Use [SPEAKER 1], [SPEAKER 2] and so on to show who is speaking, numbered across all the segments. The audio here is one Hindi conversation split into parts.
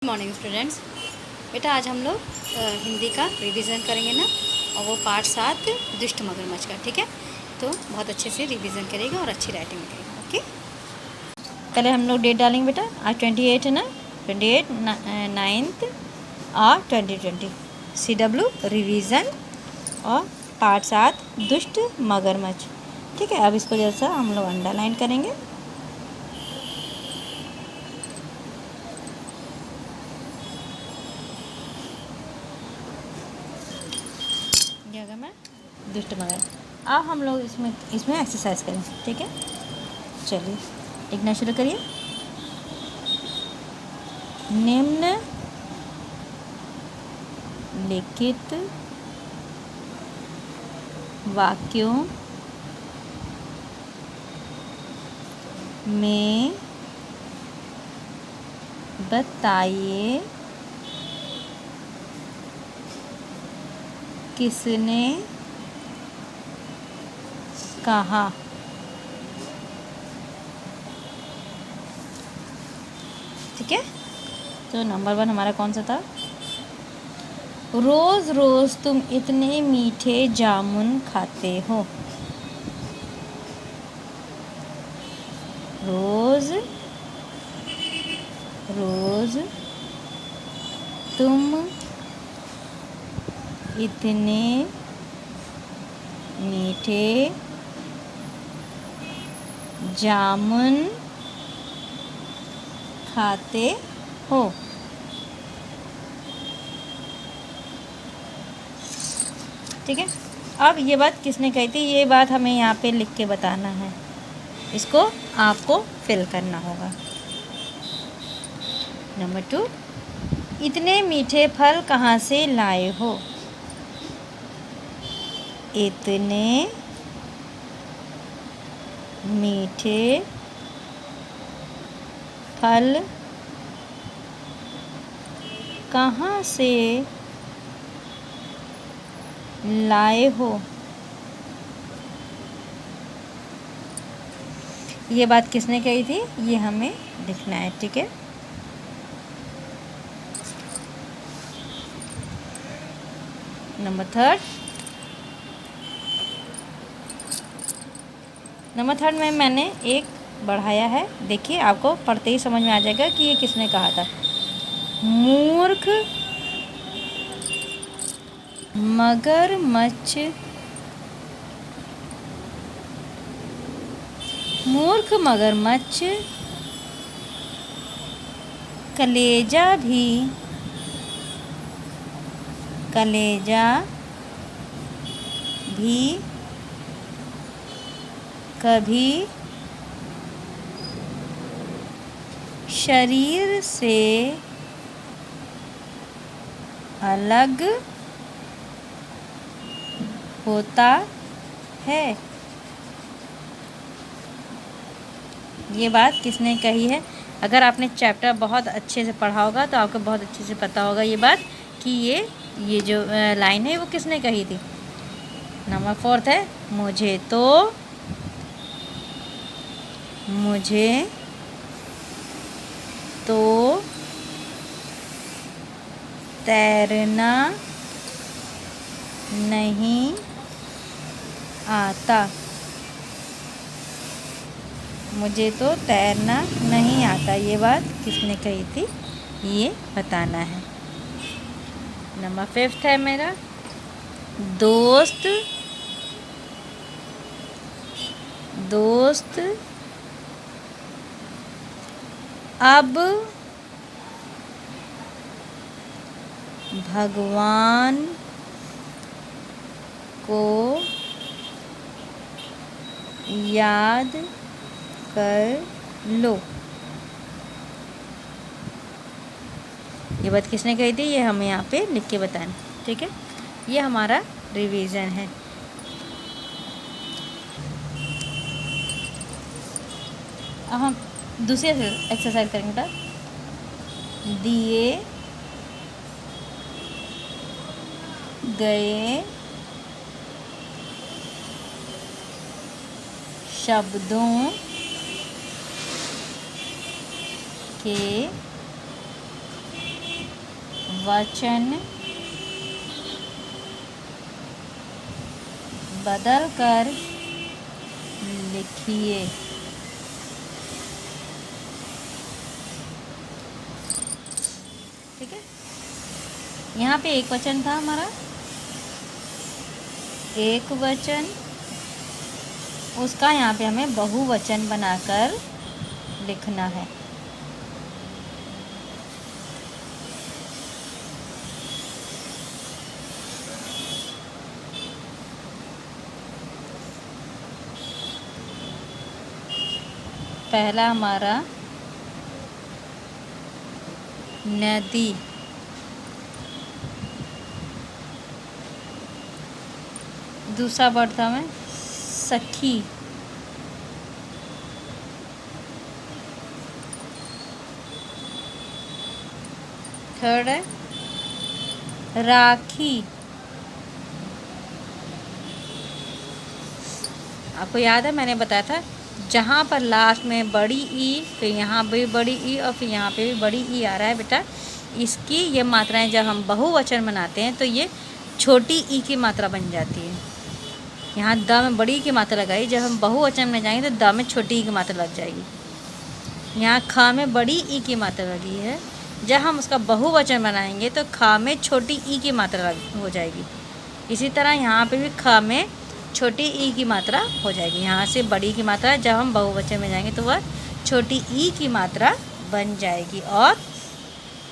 [SPEAKER 1] Morning students. बेटा आज हम लोग हिंदी का रिवीजन करेंगे ना, और वो पार्ट 7 दुष्ट मगरमच्छ का। ठीक है, तो बहुत अच्छे से रिवीजन करेगा और अच्छी राइटिंग करेगा। ओके, पहले हम लोग डेट डालेंगे बेटा। आज 28 है ना, 28 9th और 2020 CW रिवीजन और पार्ट 7 दुष्ट मगरमच्छ। ठीक है, अब इसको जैसा हम लोग अंडरलाइन करेंगे। क्या मैं दुष्ट मगर। अब हम लोग इसमें एक्सरसाइज करें। ठीक है, चलिए लिखना शुरू करिए। निम्न लिखित वाक्यों में बताइए किसने कहा। ठीक है, तो नंबर 1 हमारा कौन सा था? रोज़ रोज़ तुम इतने मीठे जामुन खाते हो। रोज़ रोज़ तुम इतने मीठे जामुन खाते हो। ठीक है, अब ये बात किसने कही थी, ये बात हमें यहाँ पे लिख के बताना है। इसको आपको फिल करना होगा। नंबर 2, इतने मीठे फल कहाँ से लाए हो। इतने मीठे फल कहाँ से लाए हो। ये बात किसने कही थी, ये हमें लिखना है। ठीक है, नंबर 3 में मैंने एक बढ़ाया है। देखिए, आपको पढ़ते ही समझ में आ जाएगा कि ये किसने कहा था। मूर्ख मगरमच्छ कलेजा भी कभी शरीर से अलग होता है। ये बात किसने कही है? अगर आपने चैप्टर बहुत अच्छे से पढ़ा होगा तो आपको बहुत अच्छे से पता होगा ये बात कि ये जो लाइन है वो किसने कही थी। नंबर 4 है, मुझे तो तैरना नहीं आता। मुझे तो तैरना नहीं आता, ये बात किसने कही थी, ये बताना है। नंबर 5 है मेरा, दोस्त अब भगवान को याद कर लो। ये बात किसने कही थी, ये हमें यहाँ पे लिख के बताना। ठीक है, ये हमारा रिवीजन है। अब हम दूसरे एक्सरसाइज करेंगे बेटा। दिए गए शब्दों के वचन बदल कर लिखिए। ठीक है, यहाँ पे एक वचन था हमारा, एक वचन, उसका यहाँ पे हमें बहुवचन बनाकर लिखना है। पहला हमारा नदी, दूसरा वर्ड था मैं सखी, थर्ड है राखी। आपको याद है मैंने बताया था जहाँ पर लास्ट में बड़ी ई, फिर यहाँ भी बड़ी ई और फिर यहाँ पे भी बड़ी ई आ रहा है बेटा, इसकी ये मात्राएं जब हम बहुवचन बनाते हैं तो ये छोटी ई की मात्रा बन जाती है। यहाँ द में बड़ी ई की मात्रा लगाई, जब हम बहुवचन में जाएंगे तो द में छोटी ई की मात्रा लग जाएगी। यहाँ ख में बड़ी ई की मात्रा लगी है, जब हम उसका बहुवचन बनाएंगे तो ख में छोटी ई की मात्रा हो जाएगी। इसी तरह यहाँ पे भी ख में छोटी ई की मात्रा हो जाएगी। यहाँ से बड़ी की मात्रा जब हम बहुवचन में जाएंगे तो वह छोटी ई की मात्रा बन जाएगी और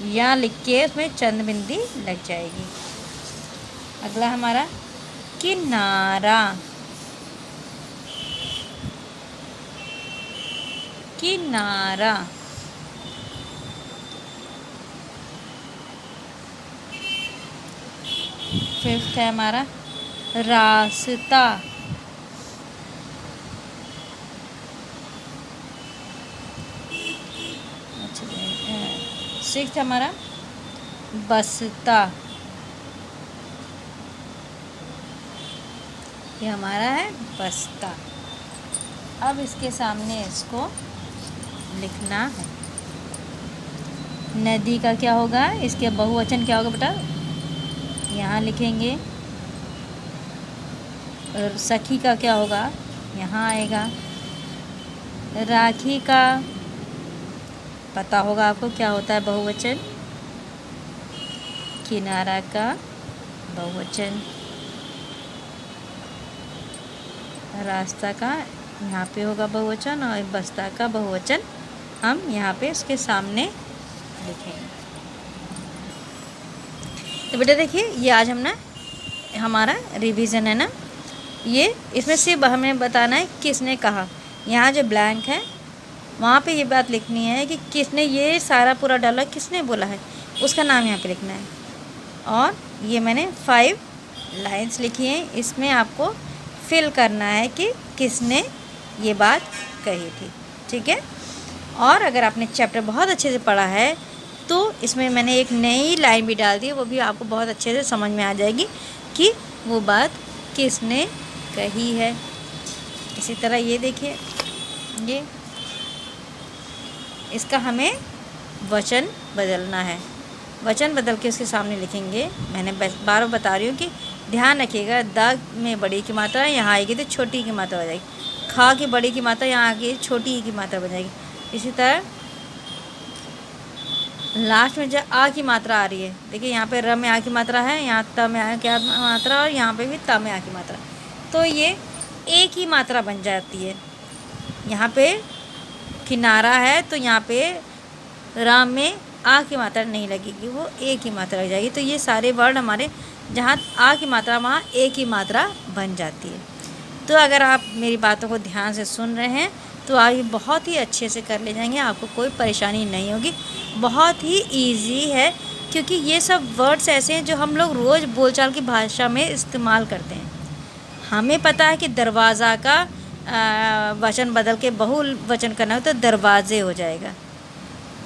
[SPEAKER 1] यहाँ लिख के उसमें चंद बिंदी लग जाएगी। अगला हमारा किनारा, किनारा। फिफ्थ है हमारा रास्ता, अच्छा सिक्स्थ हमारा बस्ता, ये हमारा है बस्ता। अब इसके सामने इसको लिखना है। नदी का क्या होगा, इसके बहुवचन क्या होगा बेटा, यहाँ लिखेंगे। और सखी का क्या होगा, यहाँ आएगा। राखी का पता होगा आपको क्या होता है बहुवचन, किनारा का बहुवचन। रास्ता का यहाँ पे होगा बहुवचन और बस्ता का बहुवचन हम यहाँ पे इसके सामने लिखेंगे। तो बेटा देखिए ये आज हम ना हमारा रिवीजन है ना, ये इसमें सिर्फ हमें बताना है किसने कहा। यहाँ जो ब्लैंक है वहाँ पे ये बात लिखनी है कि किसने ये सारा पूरा डायलॉग किसने बोला है, उसका नाम यहाँ पे लिखना है। और ये मैंने 5 लाइंस लिखी हैं, इसमें आपको फिल करना है कि किसने ये बात कही थी। ठीक है, और अगर आपने चैप्टर बहुत अच्छे से पढ़ा है तो इसमें मैंने एक नई लाइन भी डाल दी है, वो भी आपको बहुत अच्छे से समझ में आ जाएगी कि वो बात किसने कही है। इसी तरह ये देखिए, ये इसका हमें वचन बदलना है, वचन बदल के उसके सामने लिखेंगे। मैंने बार बता रही हूँ कि ध्यान रखिएगा, द में बड़ी की मात्रा यहाँ आएगी तो छोटी की मात्रा हो जाएगी, खा की बड़ी की मात्रा यहाँ आएगी छोटी की मात्रा बन जाएगी। इसी तरह लास्ट में जब आ की मात्रा आ रही है, देखिए यहाँ पे र में आ की मात्रा है, यहाँ त में आ की मात्रा और यहाँ पे भी त में आ की मात्रा, तो ये एक ही मात्रा बन जाती है। यहाँ पे किनारा है तो यहाँ पे राम में आ की मात्रा नहीं लगेगी, वो एक ही मात्रा लग जाएगी। तो ये सारे वर्ड हमारे जहाँ आ की मात्रा वहाँ एक ही मात्रा बन जाती है। तो अगर आप मेरी बातों को ध्यान से सुन रहे हैं तो आप बहुत ही अच्छे से कर ले जाएंगे, आपको कोई परेशानी नहीं होगी। बहुत ही इजी है क्योंकि ये सब वर्ड्स ऐसे हैं जो हम लोग रोज़ बोलचाल की भाषा में इस्तेमाल करते हैं। हमें पता है कि दरवाज़ा का वचन बदल के बहुवचन करना हो तो दरवाजे हो जाएगा,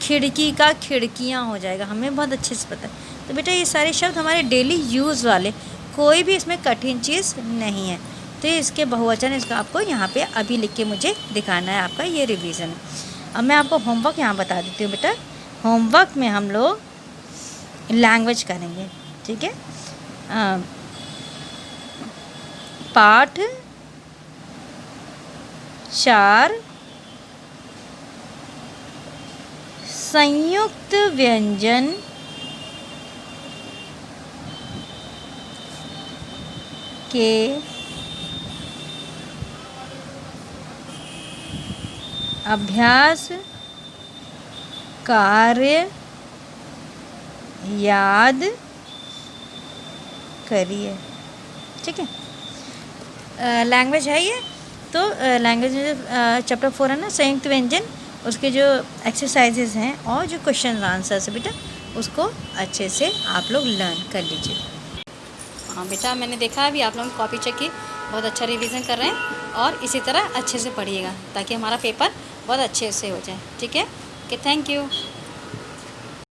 [SPEAKER 1] खिड़की का खिड़कियाँ हो जाएगा, हमें बहुत अच्छे से पता है। तो बेटा ये सारे शब्द हमारे डेली यूज़ वाले, कोई भी इसमें कठिन चीज़ नहीं है। तो इसके बहुवचन इसका आपको यहाँ पे अभी लिख के मुझे दिखाना है, आपका ये रिवीजन है। अब मैं आपको होमवर्क यहाँ बता देती हूँ बेटा। होमवर्क में हम लोग लैंग्वेज करेंगे, ठीक है। पाठ 4 संयुक्त व्यंजन के अभ्यास कार्य याद करिए, ठीक है। लैंग्वेज है ये, तो लैंग्वेज में चैप्टर 4 है ना, संयुक्त व्यंजन, उसके जो एक्सरसाइजेज हैं और जो क्वेश्चन आंसर्स है बेटा, उसको अच्छे से आप लोग लर्न कर लीजिए। हाँ बेटा, मैंने देखा अभी आप लोगों ने कॉपी चेक की, बहुत अच्छा रिवीजन कर रहे हैं और इसी तरह अच्छे से पढ़िएगा ताकि हमारा पेपर बहुत अच्छे से हो जाए, ठीक है। Okay, thank you.